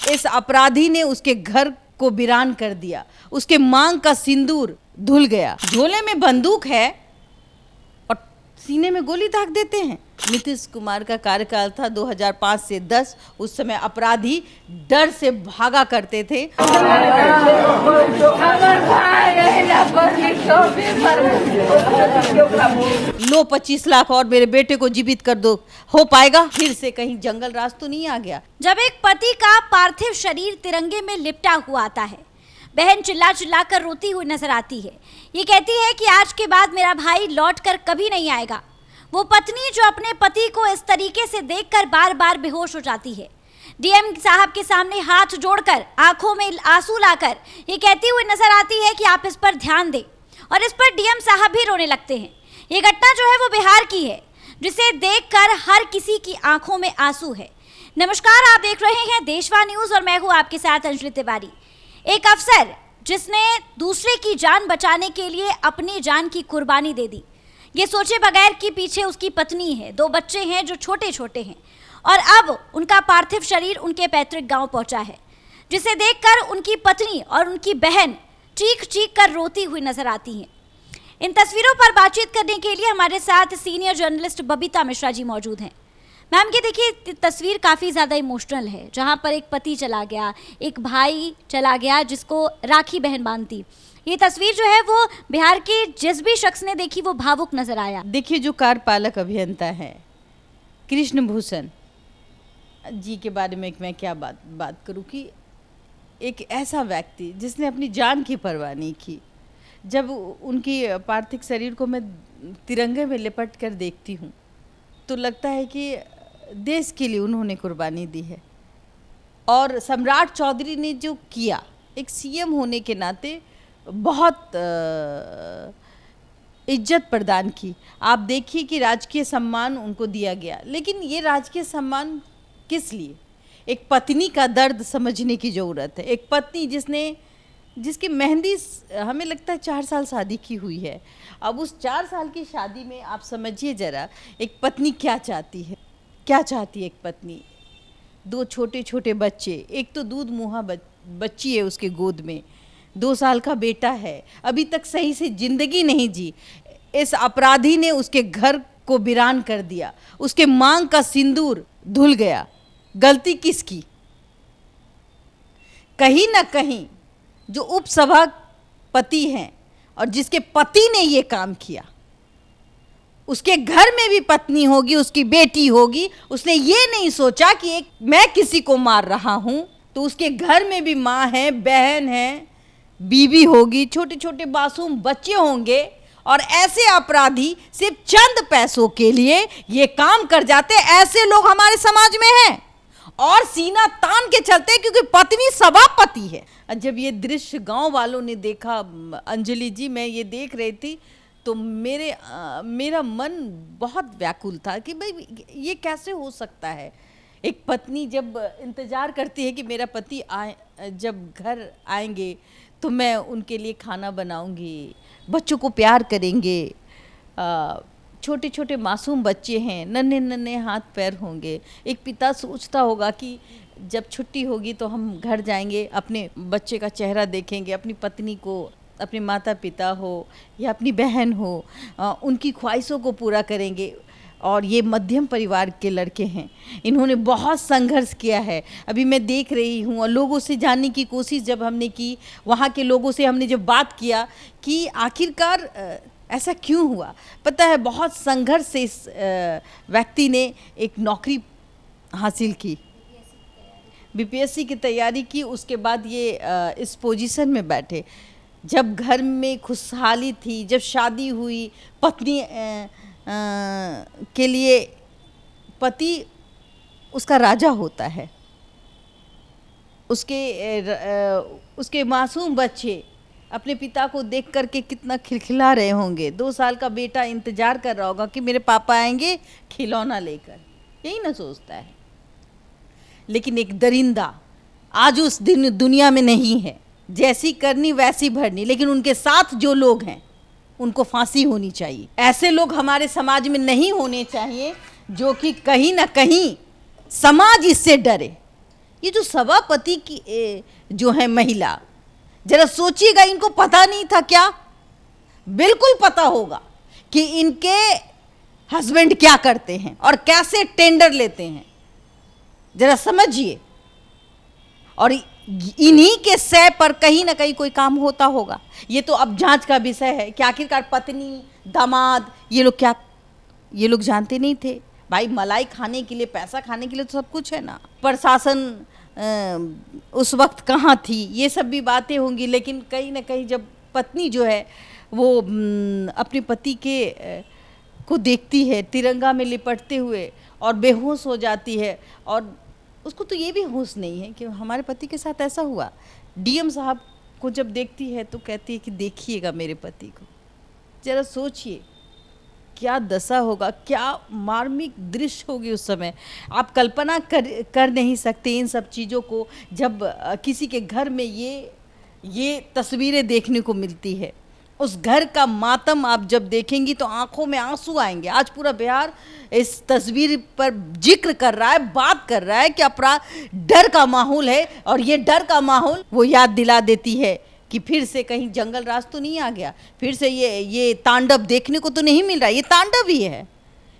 इस अपराधी ने उसके घर को वीरान कर दिया। उसके मांग का सिंदूर धुल गया। झोले में बंदूक है और सीने में गोली दाग देते हैं। नीतीश कुमार का कार्यकाल था 2005 से 10। उस समय अपराधी डर से भागा करते थे। लो 25 लाख और मेरे बेटे को जीवित कर दो। हो पाएगा? फिर से कहीं जंगल राज तो नहीं आ गया? जब एक पति का पार्थिव शरीर तिरंगे में लिपटा हुआ आता है, बहन चिल्ला चिल्ला कर रोती हुई नजर आती है। ये कहती है कि आज के बाद मेरा भाई लौट कर कभी नहीं आएगा। वो पत्नी जो अपने पति को इस तरीके से देखकर बार बार बेहोश हो जाती है, डीएम साहब के सामने हाथ जोड़कर आंखों में आंसू लाकर ये कहती हुई नजर आती है कि आप इस पर ध्यान दें, और इस पर डीएम साहब भी रोने लगते हैं। ये घटना जो है वो बिहार की है, जिसे देखकर हर किसी की आंखों में आंसू है। नमस्कार, आप देख रहे हैं देशवा न्यूज और मैं हूँ आपके साथ अंजलि तिवारी। एक अफसर जिसने दूसरे की जान बचाने के लिए अपनी जान की कुर्बानी दे दी, ये सोचे बगैर कि पीछे उसकी पत्नी है, 2 बच्चे हैं जो छोटे छोटे हैं, और अब उनका पार्थिव शरीर उनके पैतृक गांव पहुंचा है, जिसे देखकर उनकी पत्नी और उनकी बहन चीख चीख कर रोती हुई नजर आती हैं। इन तस्वीरों पर बातचीत करने के लिए हमारे साथ सीनियर जर्नलिस्ट बबीता मिश्रा जी मौजूद हैं। मैम, ये देखिए, तस्वीर काफ़ी ज़्यादा इमोशनल है, जहाँ पर एक पति चला गया, एक भाई चला गया जिसको राखी बहन बांधती। ये तस्वीर जो है वो बिहार के जिस भी शख्स ने देखी वो भावुक नजर आया। देखिए, जो कार्यपालक अभियंता है कृष्ण भूषण जी के बारे में मैं क्या बात करूं कि एक ऐसा व्यक्ति जिसने अपनी जान की परवाह नहीं की। जब उनकी पार्थिव शरीर को मैं तिरंगे में लिपट कर देखती हूँ तो लगता है कि देश के लिए उन्होंने कुर्बानी दी है। और सम्राट चौधरी ने जो किया, एक सीएम होने के नाते बहुत इज्जत प्रदान की। आप देखिए कि राजकीय सम्मान उनको दिया गया, लेकिन ये राजकीय सम्मान किस लिए? एक पत्नी का दर्द समझने की ज़रूरत है। एक पत्नी जिसकी मेहंदी हमें लगता है 4 साल शादी की हुई है। अब उस 4 साल की शादी में आप समझिए ज़रा, एक पत्नी क्या चाहती है। क्या चाहती है एक पत्नी? 2 छोटे छोटे बच्चे, एक तो दूध मुहा बच्ची है उसके गोद में, 2 साल का बेटा है, अभी तक सही से जिंदगी नहीं जी। इस अपराधी ने उसके घर को वीरान कर दिया। उसके मांग का सिंदूर धुल गया। गलती किसकी? कहीं ना कहीं जो उपसभापति हैं और जिसके पति ने ये काम किया, उसके घर में भी पत्नी होगी, उसकी बेटी होगी। उसने ये नहीं सोचा कि मैं किसी को मार रहा हूं, तो उसके घर में भी माँ है, बहन है, बीवी होगी, छोटे छोटे मासूम बच्चे होंगे। और ऐसे अपराधी सिर्फ चंद पैसों के लिए ये काम कर जाते। ऐसे लोग हमारे समाज में हैं और सीना तान के चलते क्योंकि पत्नी सभापति है। जब ये दृश्य गांव वालों ने देखा, अंजलि जी, मैं ये देख रही थी तो मेरा मन बहुत व्याकुल था कि भाई ये कैसे हो सकता है। एक पत्नी जब इंतज़ार करती है कि मेरा पति जब घर आएंगे तो मैं उनके लिए खाना बनाऊंगी, बच्चों को प्यार करेंगे। छोटे छोटे मासूम बच्चे हैं, नन्हे नन्हे हाथ पैर होंगे। एक पिता सोचता होगा कि जब छुट्टी होगी तो हम घर जाएंगे, अपने बच्चे का चेहरा देखेंगे, अपनी पत्नी को, अपने माता पिता हो या अपनी बहन हो, उनकी ख्वाहिशों को पूरा करेंगे। और ये मध्यम परिवार के लड़के हैं, इन्होंने बहुत संघर्ष किया है। अभी मैं देख रही हूँ और लोगों से जानने की कोशिश जब हमने की, वहाँ के लोगों से हमने जब बात किया कि आखिरकार ऐसा क्यों हुआ, पता है बहुत संघर्ष से इस व्यक्ति ने एक नौकरी हासिल की, बीपीएससी की तैयारी की। उसके बाद ये इस पोजीशन में बैठे। जब घर में खुशहाली थी, जब शादी हुई, पत्नी के लिए पति उसका राजा होता है, उसके मासूम बच्चे अपने पिता को देख करके कितना खिलखिला रहे होंगे। 2 साल का बेटा इंतजार कर रहा होगा कि मेरे पापा आएंगे खिलौना लेकर, यही ना सोचता है। लेकिन एक दरिंदा आज उस दुनिया में नहीं है। जैसी करनी वैसी भरनी, लेकिन उनके साथ जो लोग हैं उनको फांसी होनी चाहिए। ऐसे लोग हमारे समाज में नहीं होने चाहिए जो कि कहीं ना कहीं समाज इससे डरे ये जो सभापति की जो है महिला, जरा सोचिएगा, इनको पता नहीं था क्या? बिल्कुल पता होगा कि इनके हस्बैंड क्या करते हैं और कैसे टेंडर लेते हैं, जरा समझिए। और इन्हीं के सह पर कहीं ना कहीं कोई काम होता होगा। ये तो अब जांच का विषय है कि आखिरकार पत्नी, दामाद, ये लोग जानते नहीं थे। भाई मलाई खाने के लिए, पैसा खाने के लिए तो सब कुछ है ना। प्रशासन उस वक्त कहाँ थी, ये सब भी बातें होंगी। लेकिन कहीं ना कहीं जब पत्नी जो है वो अपने पति को देखती है तिरंगा में लिपटते हुए और बेहोश हो जाती है, और उसको तो ये भी होश नहीं है कि हमारे पति के साथ ऐसा हुआ। डीएम साहब को जब देखती है तो कहती है कि देखिएगा मेरे पति को। जरा सोचिए क्या दशा होगा, क्या मार्मिक दृश्य होगी उस समय। आप कल्पना कर नहीं सकते इन सब चीज़ों को जब किसी के घर में ये तस्वीरें देखने को मिलती है। उस घर का मातम आप जब देखेंगी तो आंखों में आंसू आएंगे। आज पूरा बिहार इस तस्वीर पर जिक्र कर रहा है, बात कर रहा है कि अपराध, डर का माहौल है। और ये डर का माहौल वो याद दिला देती है कि फिर से कहीं जंगल राज तो नहीं आ गया, फिर से ये तांडव देखने को तो नहीं मिल रहा। ये तांडव ही है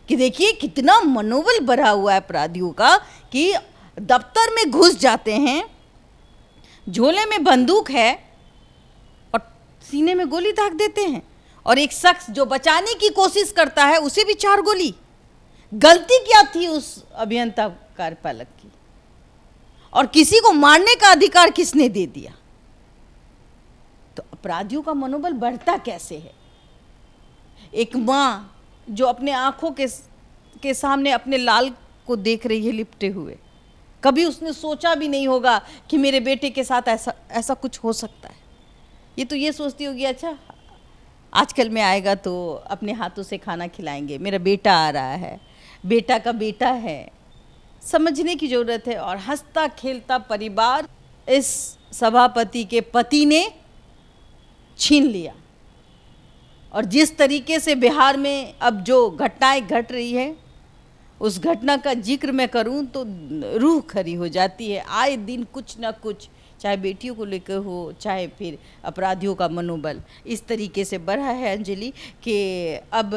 कि देखिए कितना मनोबल बढ़ा हुआ है अपराधियों का कि दफ्तर में घुस जाते हैं, झोले में बंदूक है और सीने में गोली दाग देते हैं, और एक शख्स जो बचाने की कोशिश करता है उसे भी 4 गोली। गलती क्या थी उस अभियंता कार्यपालक की, और किसी को मारने का अधिकार किसने दे दिया? तो अपराधियों का मनोबल बढ़ता कैसे है? एक माँ जो अपने आंखों के सामने अपने लाल को देख रही है लिपटे हुए, कभी उसने सोचा भी नहीं होगा कि मेरे बेटे के साथ ऐसा कुछ हो सकता है। ये तो ये सोचती होगी अच्छा आजकल में आएगा तो अपने हाथों से खाना खिलाएंगे, मेरा बेटा आ रहा है, बेटा का बेटा है। समझने की ज़रूरत है। और हंसता खेलता परिवार इस सभापति के पति ने छीन लिया। और जिस तरीके से बिहार में अब जो घटनाएं घट रही है, उस घटना का जिक्र मैं करूं तो रूह खरी हो जाती है। आए दिन कुछ ना कुछ, चाहे बेटियों को लेकर हो, चाहे फिर अपराधियों का मनोबल इस तरीके से बढ़ा है अंजलि कि अब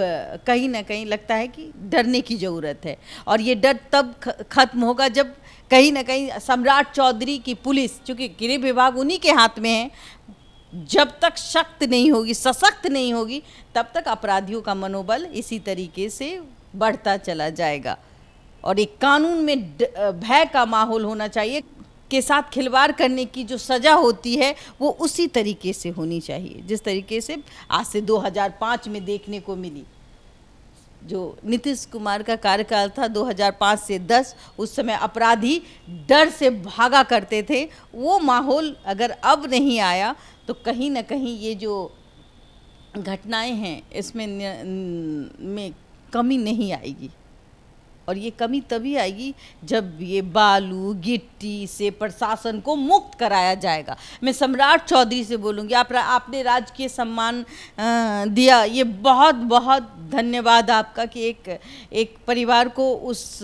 कहीं ना कहीं लगता है कि डरने की ज़रूरत है। और ये डर तब खत्म होगा जब कहीं ना कहीं सम्राट चौधरी की पुलिस, चूँकि गृह विभाग उन्हीं के हाथ में है, जब तक शक्त नहीं होगी, सशक्त नहीं होगी, तब तक अपराधियों का मनोबल इसी तरीके से बढ़ता चला जाएगा। और एक कानून में भय का माहौल होना चाहिए, के साथ खिलवाड़ करने की जो सज़ा होती है वो उसी तरीके से होनी चाहिए जिस तरीके से आज से 2005 में देखने को मिली। जो नीतीश कुमार का कार्यकाल था 2005 से 10, उस समय अपराधी डर से भागा करते थे। वो माहौल अगर अब नहीं आया तो कहीं ना कहीं ये जो घटनाएं हैं इसमें में कमी नहीं आएगी। और ये कमी तभी आएगी जब ये बालू गिट्टी से प्रशासन को मुक्त कराया जाएगा। मैं सम्राट चौधरी से बोलूँगी, आपने राजकीय सम्मान दिया, ये बहुत बहुत धन्यवाद आपका कि एक परिवार को उस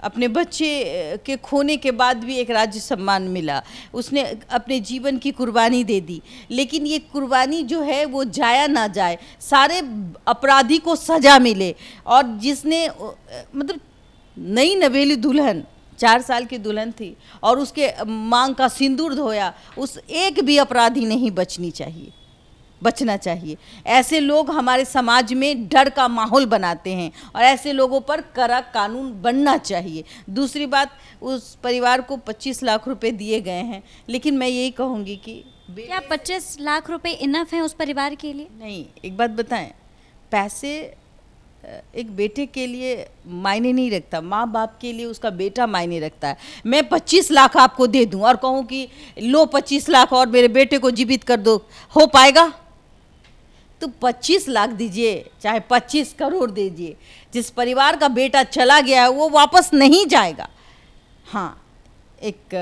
अपने बच्चे के खोने के बाद भी एक राज्य सम्मान मिला। उसने अपने जीवन की कुर्बानी दे दी, लेकिन ये कुर्बानी जो है वो जाया ना जाए, सारे अपराधी को सज़ा मिले। और जिसने मतलब नई नवेली दुल्हन 4 साल की दुल्हन थी और उसके मांग का सिंदूर धोया, उस एक भी अपराधी नहीं बचना चाहिए। ऐसे लोग हमारे समाज में डर का माहौल बनाते हैं और ऐसे लोगों पर कड़ा कानून बनना चाहिए। दूसरी बात, उस परिवार को 25 लाख रुपए दिए गए हैं, लेकिन मैं यही कहूँगी कि क्या 25 लाख रुपए इनफ हैं उस परिवार के लिए? नहीं। एक बात बताएं, पैसे एक बेटे के लिए मायने नहीं रखता, माँ बाप के लिए उसका बेटा मायने रखता है। मैं 25 लाख आपको दे दूं और कहूँ कि लो 25 लाख और मेरे बेटे को जीवित कर दो, हो पाएगा? तो 25 लाख दीजिए, चाहे 25 करोड़ दीजिए, जिस परिवार का बेटा चला गया है वो वापस नहीं जाएगा। हाँ, एक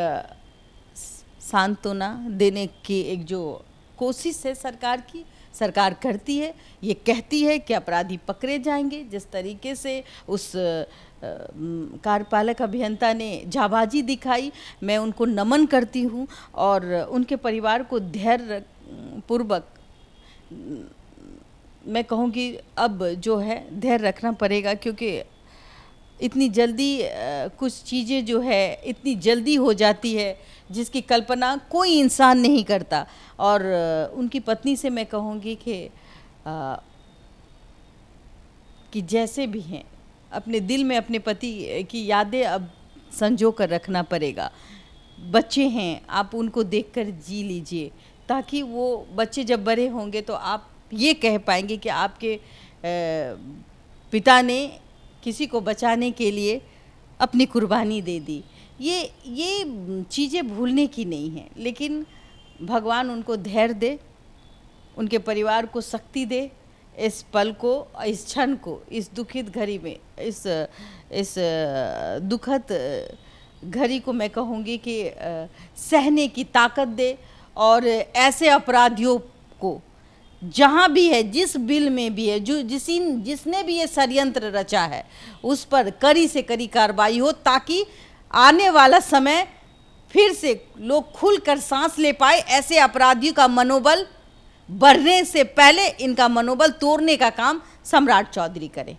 सांत्वना देने की एक जो कोशिश है सरकार की, सरकार करती है, ये कहती है कि अपराधी पकड़े जाएंगे। जिस तरीके से उस कार्यपालक अभियंता ने जाबाजी दिखाई, मैं उनको नमन करती हूँ और उनके परिवार को धैर्य पूर्वक मैं कहूँगी अब जो है धैर्य रखना पड़ेगा, क्योंकि इतनी जल्दी कुछ चीज़ें जो है इतनी जल्दी हो जाती है जिसकी कल्पना कोई इंसान नहीं करता। और उनकी पत्नी से मैं कहूँगी कि जैसे भी हैं अपने दिल में अपने पति की यादें अब संजो कर रखना पड़ेगा। बच्चे हैं, आप उनको देखकर जी लीजिए, ताकि वो बच्चे जब बड़े होंगे तो आप ये कह पाएंगे कि आपके पिता ने किसी को बचाने के लिए अपनी कुर्बानी दे दी। ये चीज़ें भूलने की नहीं है, लेकिन भगवान उनको धैर्य दे, उनके परिवार को शक्ति दे, इस पल को, इस क्षण को, इस दुखित घड़ी में, इस दुखद घड़ी को मैं कहूँगी कि सहने की ताकत दे। और ऐसे अपराधियों को जहाँ भी है, जिस बिल में भी है, जिसने भी ये षड्यंत्र रचा है, उस पर कड़ी से कड़ी कार्रवाई हो, ताकि आने वाला समय फिर से लोग खुलकर सांस ले पाए। ऐसे अपराधियों का मनोबल बढ़ने से पहले इनका मनोबल तोड़ने का काम सम्राट चौधरी करे।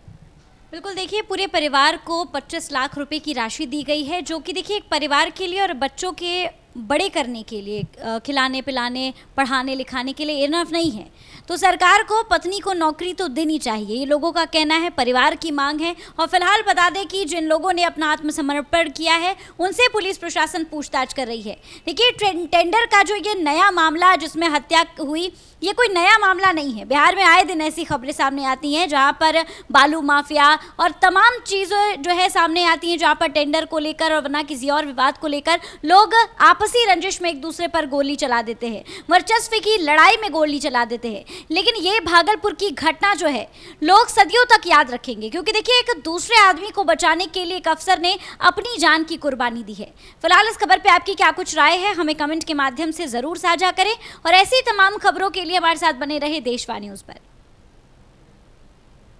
बिल्कुल, देखिए पूरे परिवार को 25 लाख रुपए की राशि दी गई है, जो कि देखिए एक परिवार के लिए और बच्चों के बड़े करने के लिए, खिलाने पिलाने पढ़ाने लिखाने के लिए इनफ नहीं है। तो सरकार को पत्नी को नौकरी तो देनी चाहिए, ये लोगों का कहना है, परिवार की मांग है। और फिलहाल बता दें कि जिन लोगों ने अपना आत्मसमर्पण किया है उनसे पुलिस प्रशासन पूछताछ कर रही है। देखिए टेंडर का जो ये नया मामला जिसमें हत्या हुई, ये कोई नया मामला नहीं है। बिहार में आए दिन ऐसी खबरें सामने आती हैं जहां पर बालू माफिया और तमाम चीज़ें जो है सामने आती हैं, जहां पर टेंडर को लेकर और वरना किसी और विवाद को लेकर लोग आपसी रंजिश में एक दूसरे पर गोली चला देते हैं, वर्चस्व की लड़ाई में गोली चला देते हैं। लेकिन ये भागलपुर की घटना जो है लोग सदियों तक याद रखेंगे, क्योंकि देखिए एक दूसरे आदमी को बचाने के लिए एक अफसर ने अपनी जान की कुर्बानी दी है। फिलहाल इस खबर पे आपकी क्या कुछ राय है, हमें कमेंट के माध्यम से ज़रूर साझा करें और ऐसी तमाम खबरों के लिए हमारे साथ बने रहे देशवाणी न्यूज़ पर।